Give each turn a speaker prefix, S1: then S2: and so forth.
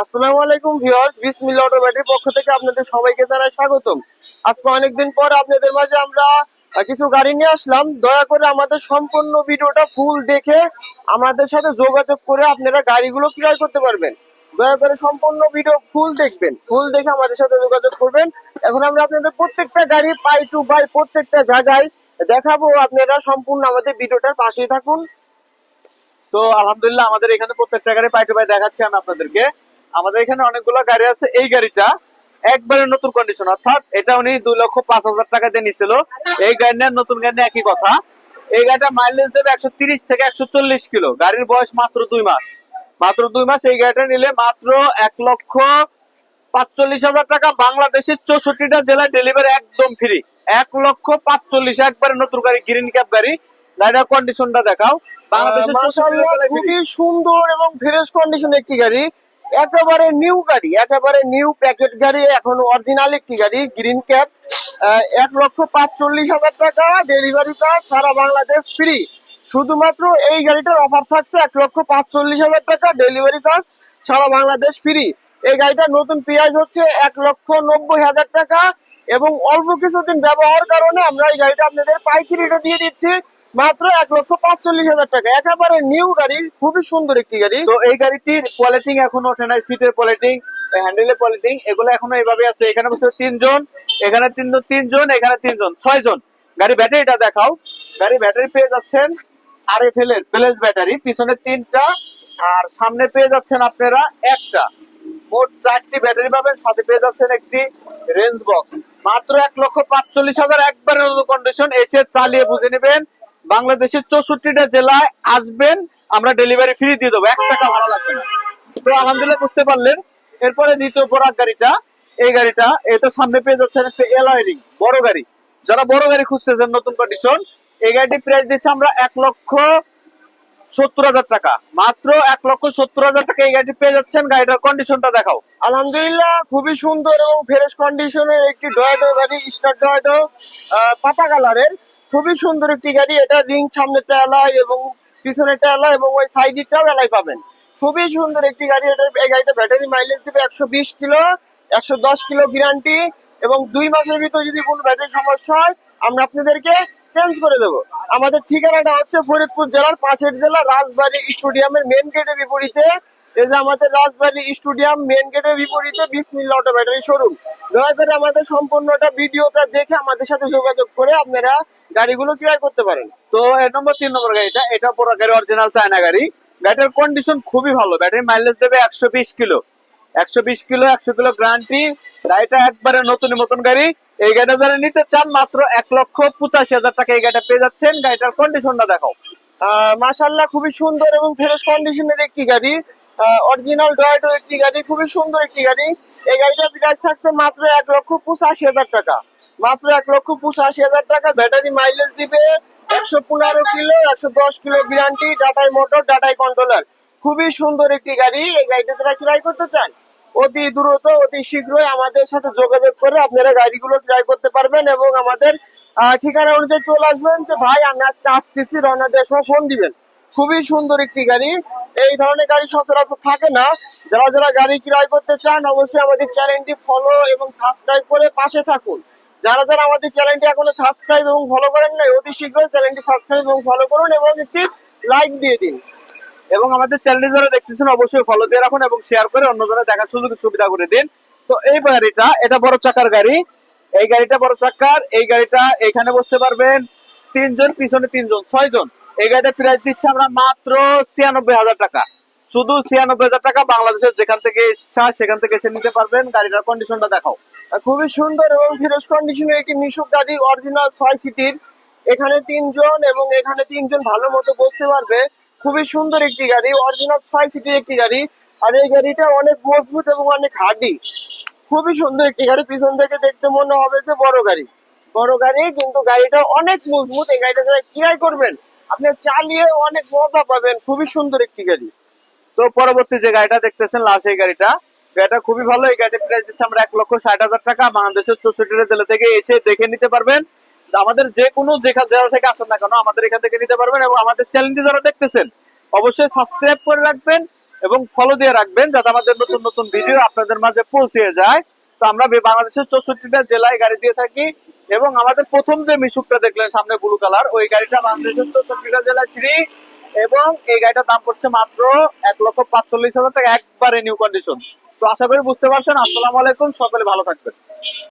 S1: আসসালামু আলাইকুম ভিউয়ার্স, বিসমিল্লাহ অটো ব্যাটারির পক্ষ থেকে আপনাদের সবাইকে জানাই স্বাগতম। আজকে অনেকদিন পর আপনাদের মাঝে আমরা কিছু গাড়ি নিয়ে আসলাম। দয়া করে আমাদের সম্পূর্ণ ভিডিওটা ফুল দেখে আমাদের সাথে যোগাযোগ করে আপনারা গাড়িগুলো ক্রয় করতে পারবেন। দয়া করে সম্পূর্ণ ভিডিও ফুল দেখবেন, ফুল দেখে আমাদের সাথে যোগাযোগ করবেন। এখন আমরা আপনাদের প্রত্যেকটা গাড়ি পাই টু বাই প্রত্যেকটা জায়গায় দেখাবো, আপনারা সম্পূর্ণ আমাদের ভিডিওটার পাশেই থাকুন।
S2: তো আলহামদুলিল্লাহ আমাদের এখানে প্রত্যেকটা গাড়ি পাই টু পাই দেখাচ্ছি আমি আপনাদেরকে। আমাদের এখানে অনেকগুলো গাড়ি আছে। এই গাড়িটা একবারে নতুন কন্ডিশন, অর্থাৎ এটা উনি 2,05,000 টাকা দিয়ে নিছিল। এই গাড়ি নিয়ে নতুন গাড়ি নিয়ে একই কথা। এই গাড়িটা মাইলেজ দেবে 130 থেকে 140 কিলো। গাড়ির বয়স মাত্র 2 মাস। মাত্র 2 মাস। এই গাড়িটা নিলে মাত্র 1,45,000 টাকা। বাংলাদেশের 64টা জেলায় ডেলিভারি একদম ফ্রি। 1,45,000 একবারে নতুন গাড়ি, গ্রিন ক্যাপ গাড়ি। গাড়িটার কন্ডিশনটা দেখাও। বাংলাদেশের 64টা
S1: মাশাআল্লাহ,
S2: জেলায় ফ্রি।
S1: খুবই সুন্দর এবং ফ্রেশ কন্ডিশন একটি গাড়ি, একেবারে নিউ গাড়ি, একেবারে নিউ প্যাকেট গাড়ি, এখন অরিজিনাল একটি গাড়ি, গ্রিন ক্যাপ। 1,45,000 টাকা ডেলিভারি চার্জ, সারা বাংলাদেশ ফ্রি। শুধুমাত্র এই গাড়িটার অফার থাকছে 1,45,000 টাকা ডেলিভারি চার্জ, সারা বাংলাদেশ ফ্রি। এই গাড়িটার নতুন প্রাইস হচ্ছে 1,90,000 টাকা এবং অল্প কিছুদিন ব্যবহার কারণে আমরা এই গাড়িটা আপনাদের পাইকারি রেটে দিয়ে দিচ্ছি মাত্র 1,45,000 টাকা। একেবারে নিউ গাড়ি, খুবই সুন্দর একটি গাড়ি।
S2: তো এই গাড়িটির পলিটিং এখনো ওঠে নাই, সিটের পলিটিং, হ্যান্ডেলের পলিটিং, এগুলো এখনো এইভাবে আছে। এখানে বসে 3 জন, এখানে 3 জন, এখানে 3 জন, 6 জন। গাড়ি ব্যাটারিটা দেখাও। গাড়ি ব্যাটারি পেয়ে যাচ্ছেন RFL এর প্লেস ব্যাটারি, পিছনে 3টা আর সামনে পেয়ে যাচ্ছেন আপনারা একটা। মোট 4টি ব্যাটারি পাবেন, সাথে পেয়ে যাচ্ছেন একটি রেঞ্জ বক্স। মাত্র 1,45,000 একবারে কন্ডিশন। এসে চালিয়ে বুঝে নেবেন। বাংলাদেশের 64টা জেলায় আসবেন, আমরা ডেলিভারি ফ্রি দিয়ে দেবো, 1 টাকা ভাড়া লাগবে না। তো আলহামদুলিল্লাহ বুঝতে পারলেন। এরপরে দ্বিতীয় প্রোডাক্ট গাড়িটা, এই গাড়িটা এটা সামনে পেয়ে যাচ্ছেন একটা এলআই রিং বড় গাড়ি। যারা বড় গাড়ি খুঁজতেছেন নতুন কন্ডিশন, এই গাড়িটি প্রাইস দিচ্ছে আমরা 1,70,000 টাকা। মাত্র 1,70,000 টাকা এই গাড়িটি পেয়ে যাচ্ছেন। গাড়িটার কন্ডিশনটা দেখাও।
S1: আলহামদুলিল্লাহ, খুবই সুন্দর এবং ফ্রেশ কন্ডিশনের একটি ডয়েটো গাড়ি, স্টার ডয়েটো, পাতা কালারের। খুবই সুন্দর একটি গাড়ি। এটা রিং সামনেটা এলাই এবং পিছনেরটা এলাই এবং ওই সাইডটাও এলাই পাবেন। খুবই সুন্দর একটি গাড়ি। এই গাড়িটা ব্যাটারি মাইলেজ দিবে 120 কিলো, 110 কিলো গ্যারান্টি এবং 2 মাসের ভিতর যদি কোনো ব্যাটারি সমস্যা হয় আমরা আপনাদেরকে চেঞ্জ করে দেবো। আমাদের ঠিকানাটা হচ্ছে ফরিদপুর জেলার পাশের জেলা রাজবাড়ী স্টেডিয়ামের মেন গেটের বিপরীতে। এই যে আমাদের রাজবাড়ী স্টেডিয়াম মেন গেটের বিপরীতে বিসমিল্লাহ অটো ব্যাটারি শোরুম। দয়া করে আমাদের সম্পূর্ণটা ভিডিওটা দেখে আমাদের সাথে যোগাযোগ করে আপনারা গাড়িগুলো ক্রয় করতে পারেন।
S2: তো 3 নম্বর গাড়িটা, এটা পুরো গাড়ি অরিজিনাল চায়না গাড়ি। গাড়িটার কন্ডিশন খুবই ভালো। ব্যাটারি মাইলেজ দেবে 120 কিলো। 120 kilo, 100 kilo guarantee. গাড়িটা একবারে নতুনের মতন গাড়ি। এই গাড়িটা যারা নিতে চান মাত্র 1,85,000 টাকা এই গাড়িটা পেয়ে যাচ্ছেন। গাড়িটার কন্ডিশনটা দেখাও।
S1: মাশাআল্লাহ, খুবই সুন্দর এবং ফ্রেশ কন্ডিশনের একটি গাড়ি, অরিজিনাল ডয়েটো একটি গাড়ি, খুবই সুন্দর একটি গাড়ি। এই গাড়িটার প্রাইস থাকছে মাত্র 1,85,000 টাকা। মাত্র 1,85,000 টাকা। ব্যাটারি মাইলেজ দিবে 115 কিলো, 110 কিলো গ্যারান্টি। ডাটাই মোটর, ডাটাই কন্ট্রোলার। খুবই সুন্দর একটি গাড়ি। এই গাড়িটা যারা ক্রয় করতে চান অতি দ্রুত, অতি শীঘ্রই আমাদের সাথে যোগাযোগ করে আপনারা গাড়িগুলো ক্রয় করতে পারবেন এবং আমাদের ঠিকানা অনুযায়ী চলে আসবেন যে ভাই আমি আজকে আসতেছি, রওনা দেওয়ার সময় ফোন দিবেন। খুবই সুন্দর একটি গাড়ি। এই ধরনের গাড়ি সচরাচর থাকে না। যারা যারা গাড়ি ক্রয় করতে চান অবশ্যই আমাদের চ্যানেলটি ফলো এবং সাবস্ক্রাইব করে পাশে থাকুন। যারা যারা আমাদের চ্যানেলটি এখনো সাবস্ক্রাইব এবং ফলো করেন নাই অতি শীঘ্রই চ্যানেলটি সাবস্ক্রাইব এবং ফলো করুন এবং একটি লাইক দিয়ে দিন।
S2: এবং আমাদের চ্যানেলটি যারা দেখতেছেন অবশ্যই ফলো দিয়ে রাখুন এবং শেয়ার করে অন্যজনের দেখার সুযোগ সুবিধা করে দিন। তো এই গাড়িটা, এটা বড় চাকার গাড়ি। এই গাড়িটা বড় চাকার। এই গাড়িটা এখানে বসতে পারবেন 3 জন, পিছনে 3 জন, 6 জন। এই গাড়িটা প্রাইস দিচ্ছি আমরা মাত্র 96,000 টাকা। শুধু 96,000 টাকা। বাংলাদেশের যেখান থেকে ইচ্ছা সেখান থেকে এসে নিতে পারবেন। গাড়িটার কন্ডিশনটা দেখাও।
S1: খুবই সুন্দর এবং ফ্রেশ কন্ডিশনের একটি মিশুক গাড়ি, অরিজিনাল 6 সিটির। এখানে 3 জন এবং এখানে 3 জন ভালো মতো বসতে পারবে। খুবই সুন্দর একটি গাড়ি, অরিজিনাল 6 সিটির একটি গাড়ি। আর এই গাড়িটা অনেক মজবুত এবং অনেক হার্ডি। খুবই সুন্দর একটি গাড়ি। পিছন থেকে দেখতে মনে হবে যে বড় গাড়ি, বড় গাড়ি, কিন্তু গাড়িটা অনেক মজবুত। এই গাড়িটা যারা ক্রয় করবেন আপনি চালিয়ে অনেক মজা পাবেন। খুবই সুন্দর একটি গাড়ি।
S2: তো পরবর্তী যে গাড়িটা দেখতেছেন লাস্ট, এই গাড়িটা, গাড়িটা খুবই ভালো। এই গাড়ির প্রাইস দিচ্ছে আমরা 1,60,000 টাকা। বাংলাদেশের 64টা জেলা থেকে এসে দেখে নিতে পারবেন। আমাদের যে কোনো জেলা থেকে আসেন না কেন আমাদের এখান থেকে নিতে পারবেন। এবং আমাদের চ্যানেলটি যারা দেখতেছেন অবশ্যই সাবস্ক্রাইব করে রাখবেন এবং ফলো দিয়ে রাখবেন যাতে আমাদের নতুন নতুন ভিডিও আপনাদের মাঝে পৌঁছে যায়। তো আমরা বাংলাদেশের 64টা জেলায় গাড়ি দিয়ে থাকি এবং আমাদের প্রথম যে মিশুকটা দেখলেন সামনে ব্লু কালার, ওই গাড়িটা বাংলাদেশের 64টা জেলায় ফ্রি এবং এই গাড়িটার দাম পড়ছে মাত্র 1,45,000 টাকা, একবারে নিউ কন্ডিশন। তো আশা করি বুঝতে পারছেন। আসসালামু আলাইকুম, সকলে ভালো থাকবেন।